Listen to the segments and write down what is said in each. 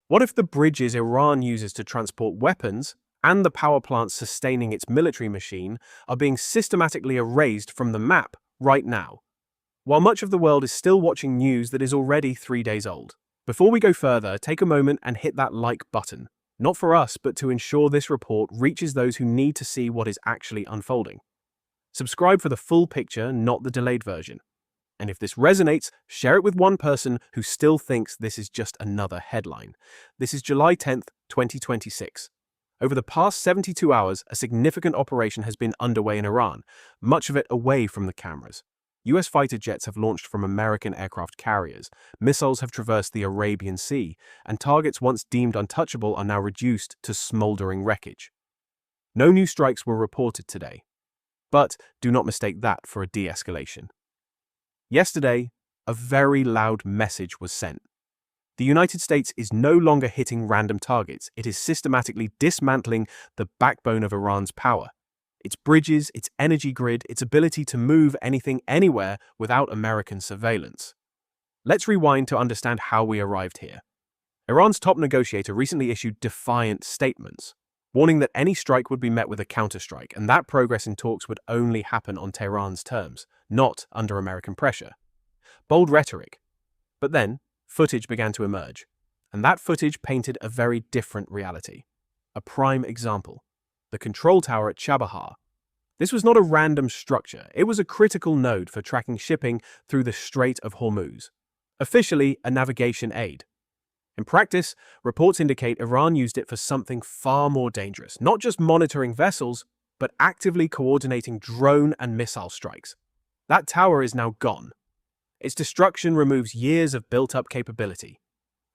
What if the bridges Iran uses to transport weapons and the power plants sustaining its military machine are being systematically erased from the map right now, while much of the world is still watching news that is already 3 days old? Before we go further, take a moment and hit that like button. Not for us, but to ensure this report reaches those who need to see what is actually unfolding. Subscribe for the full picture, not the delayed version. And if this resonates, share it with one person who still thinks this is just another headline. This is July 10th, 2026. Over the past 72 hours, a significant operation has been underway in Iran, much of it away from the cameras. US fighter jets have launched from American aircraft carriers, missiles have traversed the Arabian Sea, and targets once deemed untouchable are now reduced to smoldering wreckage. No new strikes were reported today, but do not mistake that for a de-escalation. Yesterday, a very loud message was sent. The United States is no longer hitting random targets. It is systematically dismantling the backbone of Iran's power. Its bridges, its energy grid, its ability to move anything anywhere without American surveillance. Let's rewind to understand how we arrived here. Iran's top negotiator recently issued defiant statements, warning that any strike would be met with a counterstrike, and that progress in talks would only happen on Tehran's terms, not under American pressure. Bold rhetoric. But then, footage began to emerge, and that footage painted a very different reality. A prime example: the control tower at Chabahar. This was not a random structure, it was a critical node for tracking shipping through the Strait of Hormuz. Officially, a navigation aid. In practice, reports indicate Iran used it for something far more dangerous, not just monitoring vessels, but actively coordinating drone and missile strikes. That tower is now gone. Its destruction removes years of built-up capability,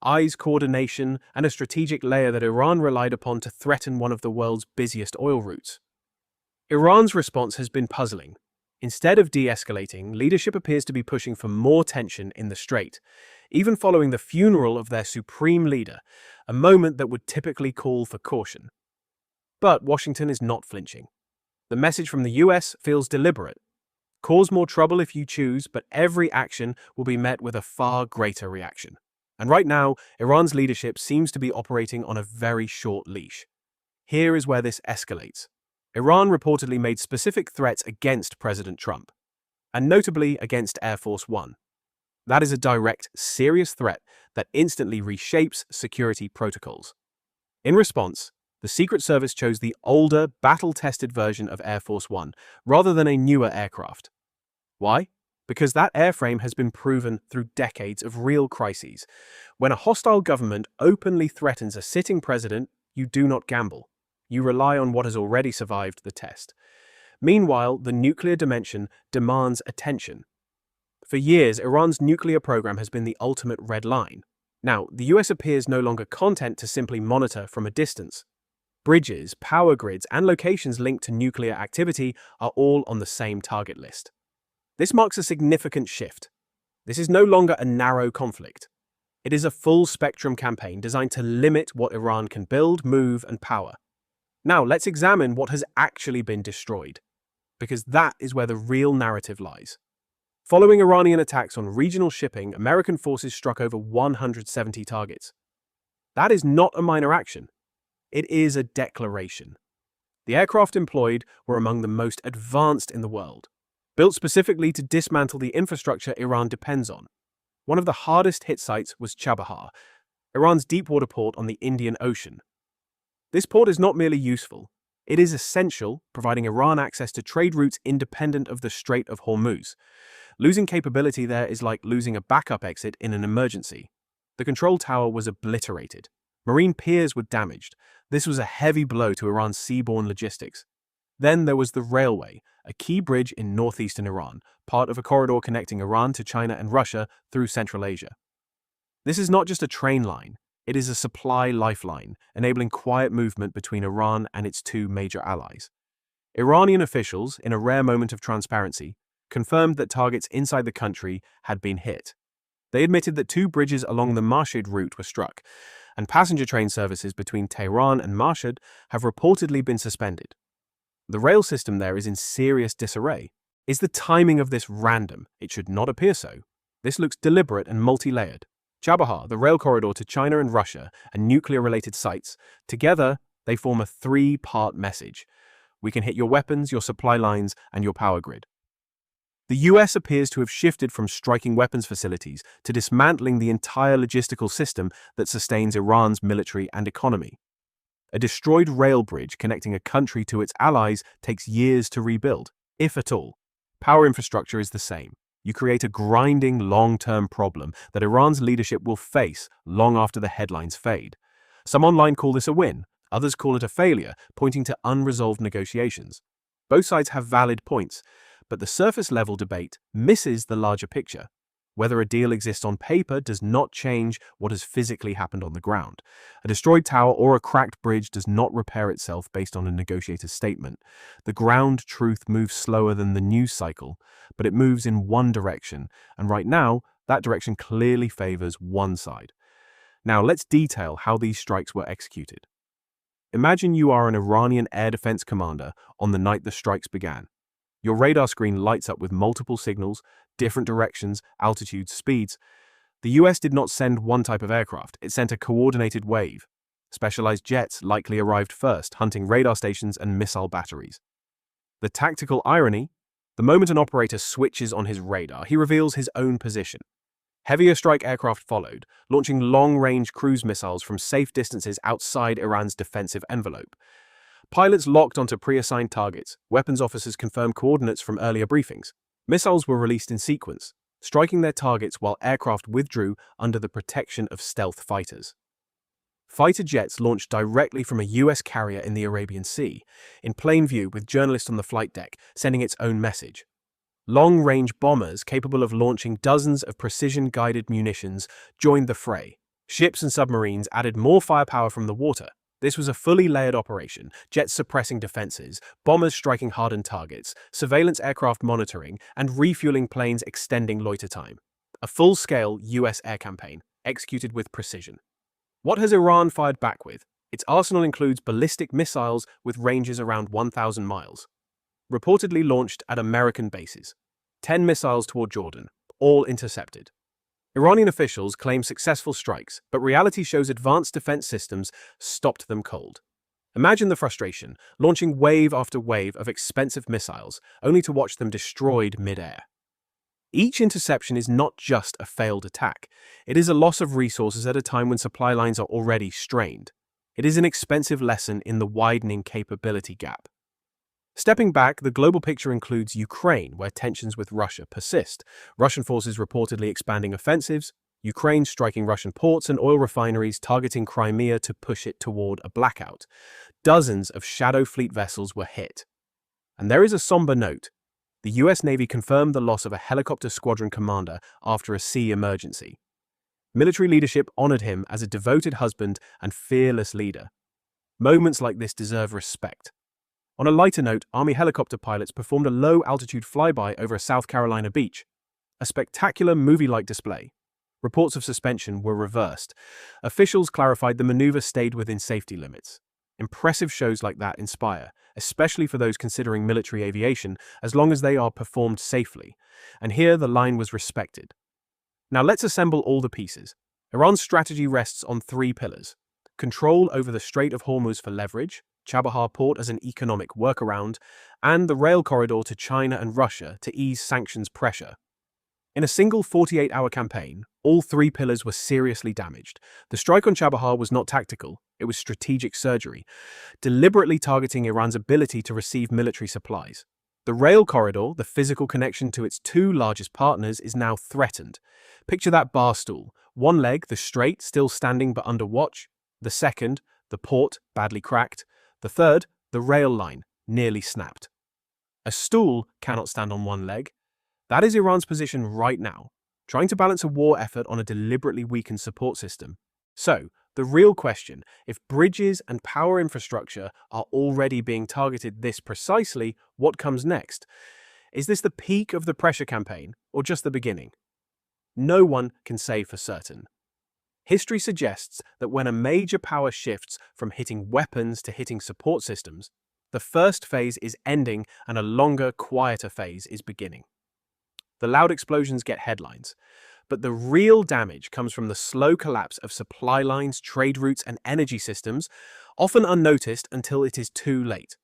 eyes coordination, and a strategic layer that Iran relied upon to threaten one of the world's busiest oil routes. Iran's response has been puzzling. Instead of de-escalating, leadership appears to be pushing for more tension in the strait, even following the funeral of their supreme leader, a moment that would typically call for caution. But Washington is not flinching. The message from the US feels deliberate. Cause more trouble if you choose, but every action will be met with a far greater reaction. And right now, Iran's leadership seems to be operating on a very short leash. Here is where this escalates. Iran reportedly made specific threats against President Trump, and notably against Air Force One. That is a direct, serious threat that instantly reshapes security protocols. In response, the Secret Service chose the older, battle-tested version of Air Force One rather than a newer aircraft. Why? Because that airframe has been proven through decades of real crises. When a hostile government openly threatens a sitting president, you do not gamble. You rely on what has already survived the test. Meanwhile, the nuclear dimension demands attention. For years, Iran's nuclear program has been the ultimate red line. Now, the US appears no longer content to simply monitor from a distance. Bridges, power grids, and locations linked to nuclear activity are all on the same target list. This marks a significant shift. This is no longer a narrow conflict. It is a full-spectrum campaign designed to limit what Iran can build, move, and power. Now, let's examine what has actually been destroyed, because that is where the real narrative lies. Following Iranian attacks on regional shipping, American forces struck over 170 targets. That is not a minor action. It is a declaration. The aircraft employed were among the most advanced in the world, built specifically to dismantle the infrastructure Iran depends on. One of the hardest hit sites was Chabahar, Iran's deepwater port on the Indian Ocean. This port is not merely useful, it is essential, providing Iran access to trade routes independent of the Strait of Hormuz. Losing capability there is like losing a backup exit in an emergency. The control tower was obliterated. Marine piers were damaged. This was a heavy blow to Iran's seaborne logistics. Then there was the railway, a key bridge in northeastern Iran, part of a corridor connecting Iran to China and Russia through Central Asia. This is not just a train line. It is a supply lifeline, enabling quiet movement between Iran and its two major allies. Iranian officials, in a rare moment of transparency, confirmed that targets inside the country had been hit. They admitted that 2 bridges along the Mashhad route were struck, and passenger train services between Tehran and Mashhad have reportedly been suspended. The rail system there is in serious disarray. Is the timing of this random? It should not appear so. This looks deliberate and multi-layered. Chabahar, the rail corridor to China and Russia, and nuclear-related sites, together they form a three-part message. We can hit your weapons, your supply lines, and your power grid. The US appears to have shifted from striking weapons facilities to dismantling the entire logistical system that sustains Iran's military and economy. A destroyed rail bridge connecting a country to its allies takes years to rebuild, if at all. Power infrastructure is the same. You create a grinding, long-term problem that Iran's leadership will face long after the headlines fade. Some online call this a win, others call it a failure, pointing to unresolved negotiations. Both sides have valid points, but the surface-level debate misses the larger picture. Whether a deal exists on paper does not change what has physically happened on the ground. A destroyed tower or a cracked bridge does not repair itself based on a negotiator's statement. The ground truth moves slower than the news cycle, but it moves in one direction, and right now, that direction clearly favors one side. Now, let's detail how these strikes were executed. Imagine you are an Iranian air defense commander on the night the strikes began. Your radar screen lights up with multiple signals, different directions, altitudes, speeds. The US did not send one type of aircraft, it sent a coordinated wave. Specialized jets likely arrived first, hunting radar stations and missile batteries. The tactical irony: the moment an operator switches on his radar, he reveals his own position. Heavier strike aircraft followed, launching long-range cruise missiles from safe distances outside Iran's defensive envelope. Pilots locked onto pre-assigned targets, weapons officers confirmed coordinates from earlier briefings. Missiles were released in sequence, striking their targets while aircraft withdrew under the protection of stealth fighters. Fighter jets launched directly from a US carrier in the Arabian Sea, in plain view with journalists on the flight deck, sending its own message. Long-range bombers capable of launching dozens of precision-guided munitions joined the fray. Ships and submarines added more firepower from the water. This was a fully layered operation, jets suppressing defenses, bombers striking hardened targets, surveillance aircraft monitoring, and refueling planes extending loiter time. A full-scale US air campaign, executed with precision. What has Iran fired back with? Its arsenal includes ballistic missiles with ranges around 1,000 miles. Reportedly launched at American bases. 10 missiles toward Jordan, all intercepted. Iranian officials claim successful strikes, but reality shows advanced defense systems stopped them cold. Imagine the frustration, launching wave after wave of expensive missiles, only to watch them destroyed mid-air. Each interception is not just a failed attack. It is a loss of resources at a time when supply lines are already strained. It is an expensive lesson in the widening capability gap. Stepping back, the global picture includes Ukraine, where tensions with Russia persist. Russian forces reportedly expanding offensives, Ukraine striking Russian ports and oil refineries, targeting Crimea to push it toward a blackout. Dozens of Shadow Fleet vessels were hit. And there is a somber note. The US Navy confirmed the loss of a helicopter squadron commander after a sea emergency. Military leadership honored him as a devoted husband and fearless leader. Moments like this deserve respect. On a lighter note, Army helicopter pilots performed a low-altitude flyby over a South Carolina beach. A spectacular movie-like display. Reports of suspension were reversed. Officials clarified the maneuver stayed within safety limits. Impressive shows like that inspire, especially for those considering military aviation, as long as they are performed safely. And here the line was respected. Now let's assemble all the pieces. Iran's strategy rests on three pillars: control over the Strait of Hormuz for leverage, Chabahar Port as an economic workaround, and the rail corridor to China and Russia to ease sanctions pressure. In a single 48-hour campaign, all three pillars were seriously damaged. The strike on Chabahar was not tactical, it was strategic surgery, deliberately targeting Iran's ability to receive military supplies. The rail corridor, the physical connection to its two largest partners, is now threatened. Picture that bar stool. One leg, the strait, still standing but under watch. The second, the port, badly cracked. The third, the rail line, nearly snapped. A stool cannot stand on one leg. That is Iran's position right now, trying to balance a war effort on a deliberately weakened support system. So, the real question, if bridges and power infrastructure are already being targeted this precisely, what comes next? Is this the peak of the pressure campaign, or just the beginning? No one can say for certain. History suggests that when a major power shifts from hitting weapons to hitting support systems, the first phase is ending and a longer, quieter phase is beginning. The loud explosions get headlines, But the real damage comes from the slow collapse of supply lines, trade routes, and energy systems, often unnoticed until it is too late.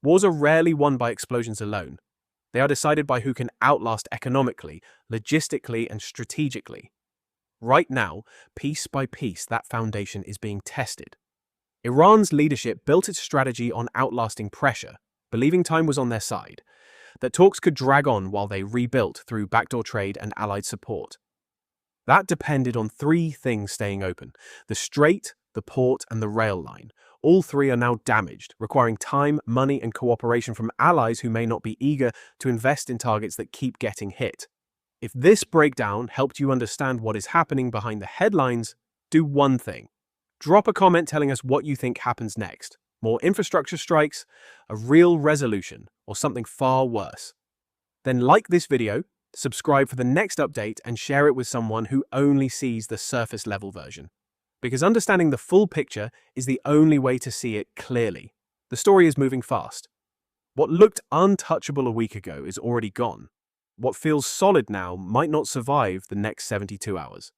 Wars are rarely won by explosions alone. They are decided by who can outlast economically, logistically, and strategically. Right now, piece by piece, that foundation is being tested. Iran's leadership built its strategy on outlasting pressure, believing time was on their side, that talks could drag on while they rebuilt through backdoor trade and allied support. That depended on three things staying open: the strait, the port, and the rail line. All three are now damaged, requiring time, money, and cooperation from allies who may not be eager to invest in targets that keep getting hit. If this breakdown helped you understand what is happening behind the headlines, do one thing. Drop a comment telling us what you think happens next. More infrastructure strikes, a real resolution, or something far worse. Then like this video, subscribe for the next update, and share it with someone who only sees the surface level version. Because understanding the full picture is the only way to see it clearly. The story is moving fast. What looked untouchable a week ago is already gone. What feels solid now might not survive the next 72 hours.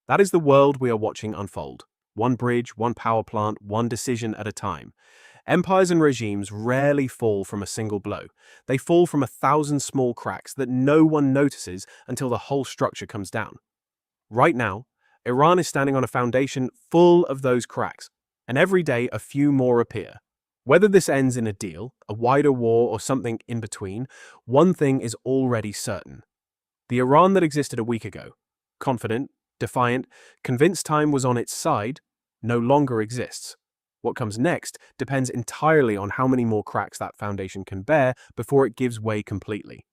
That is the world we are watching unfold. One bridge, one power plant, one decision at a time. Empires and regimes rarely fall from a single blow. They fall from 1,000 small cracks that no one notices until the whole structure comes down. Right now, Iran is standing on a foundation full of those cracks, and every day a few more appear. Whether this ends in a deal, a wider war, or something in between, one thing is already certain. The Iran that existed a week ago, confident, defiant, convinced time was on its side, no longer exists. What comes next depends entirely on how many more cracks that foundation can bear before it gives way completely.